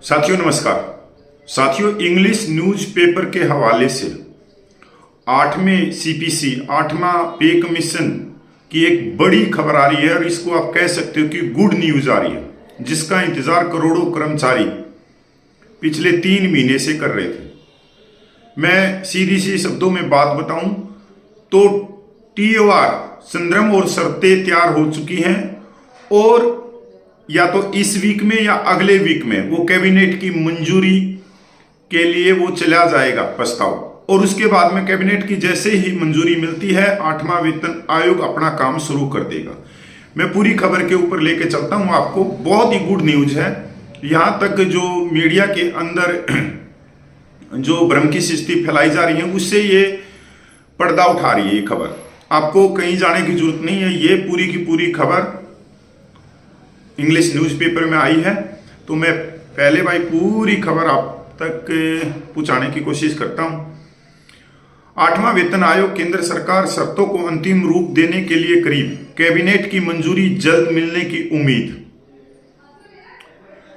साथियों नमस्कार। साथियों, इंग्लिश न्यूज़पेपर के हवाले से 8वें सीपीसी 8वां पे कमीशन की एक बड़ी खबर आ रही है और इसको आप कह सकते हो कि गुड न्यूज़ आ रही है, जिसका इंतजार करोड़ों कर्मचारी पिछले 3 महीने से कर रहे थे। मैं सीधी सी शब्दों में बात बताऊं तो टीओआर संदर्भ और शर्तें तैयार हो चुकी हैं और या तो इस वीक में या अगले वीक में वो कैबिनेट की मंजूरी के लिए वो चला जाएगा प्रस्ताव, और उसके बाद में कैबिनेट की जैसे ही मंजूरी मिलती है 8वां वेतन आयोग अपना काम शुरू कर देगा। मैं पूरी खबर के ऊपर लेके चलता हूं आपको। बहुत ही गुड न्यूज है। यहां तक जो मीडिया के अंदर जो भ्रम की स्थिति फैलाई जा रही है उससे ये पर्दा उठा रही है ये खबर। आपको कहीं जाने की जरूरत नहीं है, ये पूरी की पूरी खबर इंग्लिश न्यूज़पेपर में आई है। तो मैं पहले भाई पूरी खबर आप तक पहुंचाने की कोशिश करता हूं। 8वां वेतन आयोग केंद्र सरकार शर्तों को अंतिम रूप देने के लिए करीब, कैबिनेट की मंजूरी जल्द मिलने की उम्मीद।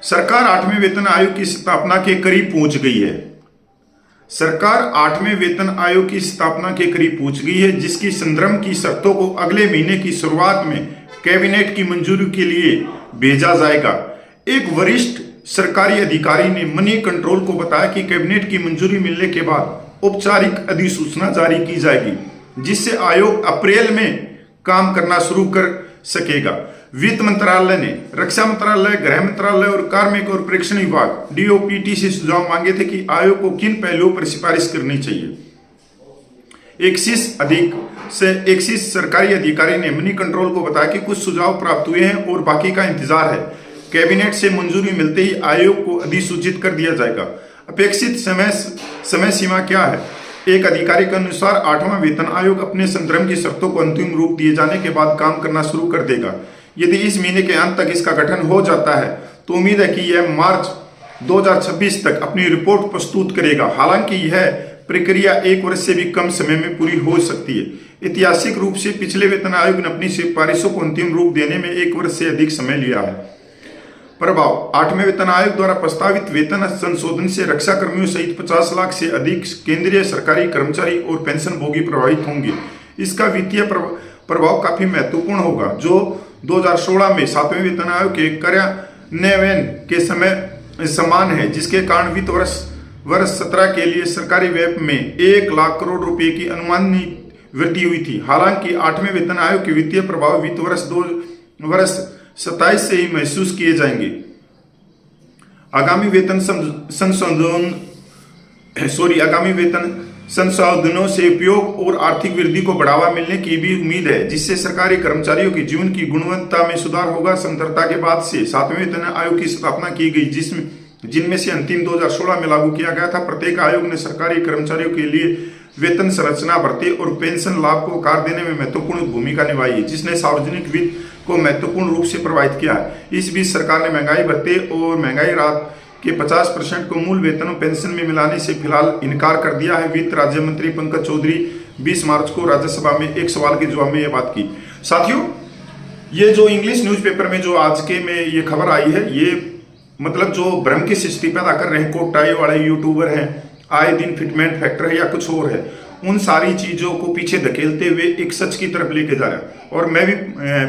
सरकार 8वें वेतन आयोग की स्थापना के करीब पहुंच गई है। सरकार 8वें वेतन आयोग की स्थापना के करीब पहुंच गई है, जिसकी संदर्भ की शर्तों को अगले महीने की शुरुआत में कैबिनेट की मंजूरी के लिए भेजा जाएगा। एक वरिष्ठ सरकारी अधिकारी ने मनी कंट्रोल को बताया कि कैबिनेट की मंजूरी मिलने के बाद औपचारिक अधिसूचना जारी की जाएगी, जिससे आयोग अप्रैल में काम करना शुरू कर सकेगा। वित्त मंत्रालय ने रक्षा मंत्रालय, गृह मंत्रालय और कार्मिक और प्रेक्षण विभाग डीओपीटी से सुझाव मांगे थे कि आयोग को किन पहलुओं पर सिफारिश करनी चाहिए। एक शीर्ष सरकारी अधिकारी ने मनी कंट्रोल को बताया कि कुछ सुझाव प्राप्त हुए हैं और बाकी का इंतजार है। कैबिनेट से मंजूरी मिलते ही आयोग को अधिसूचित कर दिया जाएगा। अपेक्षित समय सीमा क्या है? एक अधिकारी के अनुसार 8वां वेतन आयोग अपने संदर्भ की शर्तों को अंतिम रूप दिए जाने के बाद काम करना शुरू कर देगा। यदि इस महीने के अंत तक इसका गठन हो जाता है तो उम्मीद है कि यह मार्च 2026 तक अपनी रिपोर्ट प्रस्तुत करेगा। हालांकि यह प्रक्रिया 1 वर्ष से भी कम समय में पूरी हो सकती है। ऐतिहासिक रूप से पिछले वेतन आयोग ने अपनी सिफारिशों को अंतिम रूप देने में 1 वर्ष से अधिक समय लिया है। प्रभाव: 8वें वेतन आयोग द्वारा प्रस्तावित वेतन संशोधन से रक्षा कर्मियों सहित 50 लाख से अधिक केंद्रीय सरकारी कर्मचारी और पेंशनभोगी प्रभावित होंगे। इसका वित्तीय प्रभाव काफी महत्वपूर्ण होगा, जो 2016 में 7वें वेतन आयोग के कार्यान्वयन के समय समान है, जिसके कारण वित्त वर्ष 17 के लिए सरकारी व्यय में 1 लाख करोड़ रुपए की अनुमानित वृद्धि हुई थी। हालांकि 8वें वेतन आयोग के वित्तीय प्रभाव वित्त वर्ष 27 से ही महसूस किए जाएंगे। आगामी वेतन संशोधनों से उपयोग और आर्थिक वृद्धि को बढ़ावा मिलने की भी उम्मीद है, जिससे सरकारी कर्मचारियों के जीवन की गुणवत्ता में सुधार होगा। स्वतंत्रता के बाद से 7वें वेतन आयोग की स्थापना की गई, जिनमें से अंतिम 2016 में लागू किया गया था। प्रत्येक आयोग ने सरकारी कर्मचारियों के लिए वेतन संरचना, भर्ती और पेंशन लाभ को आकार देने में महत्वपूर्ण भूमिका निभाई है, जिसने सार्वजनिक वित्त को महत्वपूर्ण रूप से प्रभावित किया है। इस बीच सरकार ने महंगाई भत्ते और महंगाई राहत के 50% को मूल वेतन और पेंशन में मिलाने से फिलहाल इनकार कर दिया है। वित्त राज्य मंत्री पंकज चौधरी 20 मार्च को राज्यसभा में एक सवाल के जवाब में यह बात की। साथियों, ये जो इंग्लिश न्यूज़पेपर में जो आज के में ये खबर आई है, ये मतलब जो भ्रम की सृष्टि पैदा कर रहे हैं कोट टाई वाले यूट्यूबर हैं, आए दिन फिटमेंट फैक्टर है या कुछ और है, उन सारी चीजों को पीछे धकेलते हुए एक सच की तरफ लेके जा रहा है। और मैं भी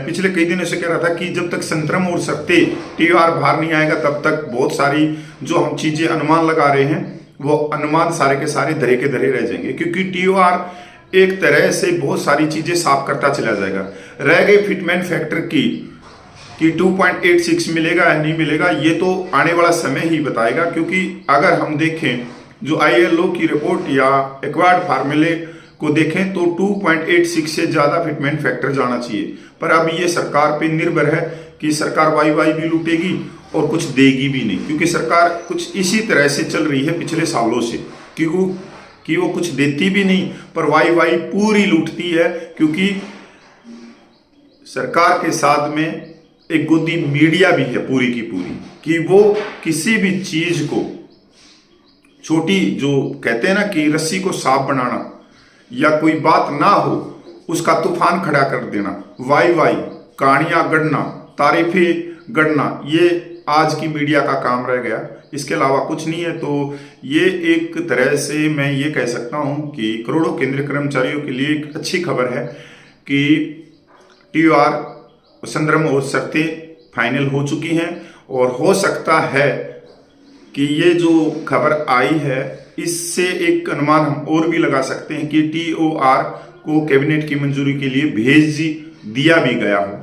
पिछले कई दिनों से कह रहा था कि जब तक संतरम और शर्तें टीआर बाहर नहीं आएगा तब तक बहुत सारी जो हम चीजें अनुमान लगा रहे हैं वो अनुमान सारे के सारे धरे के धरे रह जाएंगे, क्योंकि टीआर एक तरह से बहुत सारी चीजें साफ करता चला जाएगा। रह गई फिटमेंट फैक्टर की 2.86 मिलेगा या नहीं मिलेगा, ये तो आने वाला समय ही बताएगा। क्योंकि अगर हम देखें जो आईएलओ की रिपोर्ट या एक्वायर्ड फार्मूले को देखें तो 2.86 से ज्यादा फिटमेंट फैक्टर जाना चाहिए। पर अब ये सरकार पे निर्भर है कि सरकार वाई भी लूटेगी और कुछ देगी भी नहीं, क्योंकि सरकार कुछ इसी तरह से चल रही है पिछले सालों से, कि वो कुछ देती भी नहीं पर वाई पूरी लूटती है। क्योंकि सरकार के साथ में एक गोदी मीडिया भी है पूरी की पूरी, कि वो किसी भी चीज को छोटी, जो कहते हैं ना कि रस्सी को साफ बनाना या कोई बात ना हो उसका तूफान खड़ा कर देना, वाई कहानियां गढ़ना, तारीफें गढ़ना, ये आज की मीडिया का काम रह गया, इसके अलावा कुछ नहीं है। तो ये एक तरह से मैं ये कह सकता हूं कि करोड़ों केंद्रीय कर्मचारियों के लिए एक अच्छी खबर है कि TOR संदर्भ और शर्तें फाइनल हो चुकी हैं, और हो सकता है कि ये जो खबर आई है इससे एक अनुमान हम और भी लगा सकते हैं कि TOR को कैबिनेट की मंजूरी के लिए भेज दिया भी गया हो,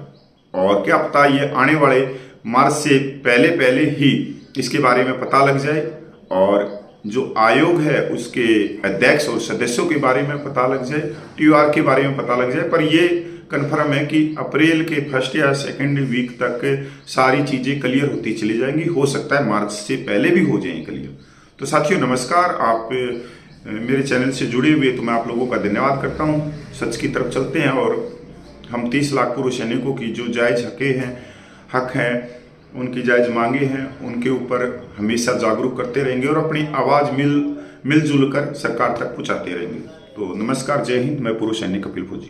और क्या पता ये आने वाले मार्च से पहले ही इसके बारे में पता लग जाए, और जो आयोग है उसके अध्यक्ष और सदस्यों के बारे में पता लग जाए, TOR के बारे में पता लग जाए। पर ये कन्फर्म है कि अप्रैल के फर्स्ट या सेकेंड वीक तक सारी चीजें क्लियर होती चली जाएंगी। हो सकता है मार्च से पहले भी हो जाए क्लियर। तो साथियों नमस्कार, आप मेरे चैनल से जुड़े हुए तो मैं आप लोगों का धन्यवाद करता हूं। सच की तरफ चलते हैं, और हम 30 लाख पूर्व सैनिकों की जो जायज हक हैं उनकी जायज मांगे हैं, उनके ऊपर हमेशा जागरूक करते रहेंगे और अपनी आवाज मिलजुल कर सरकार तक पहुंचाते रहेंगे। तो नमस्कार, जय हिंद। मैं पूर्व सैनिक कपिल फौजी।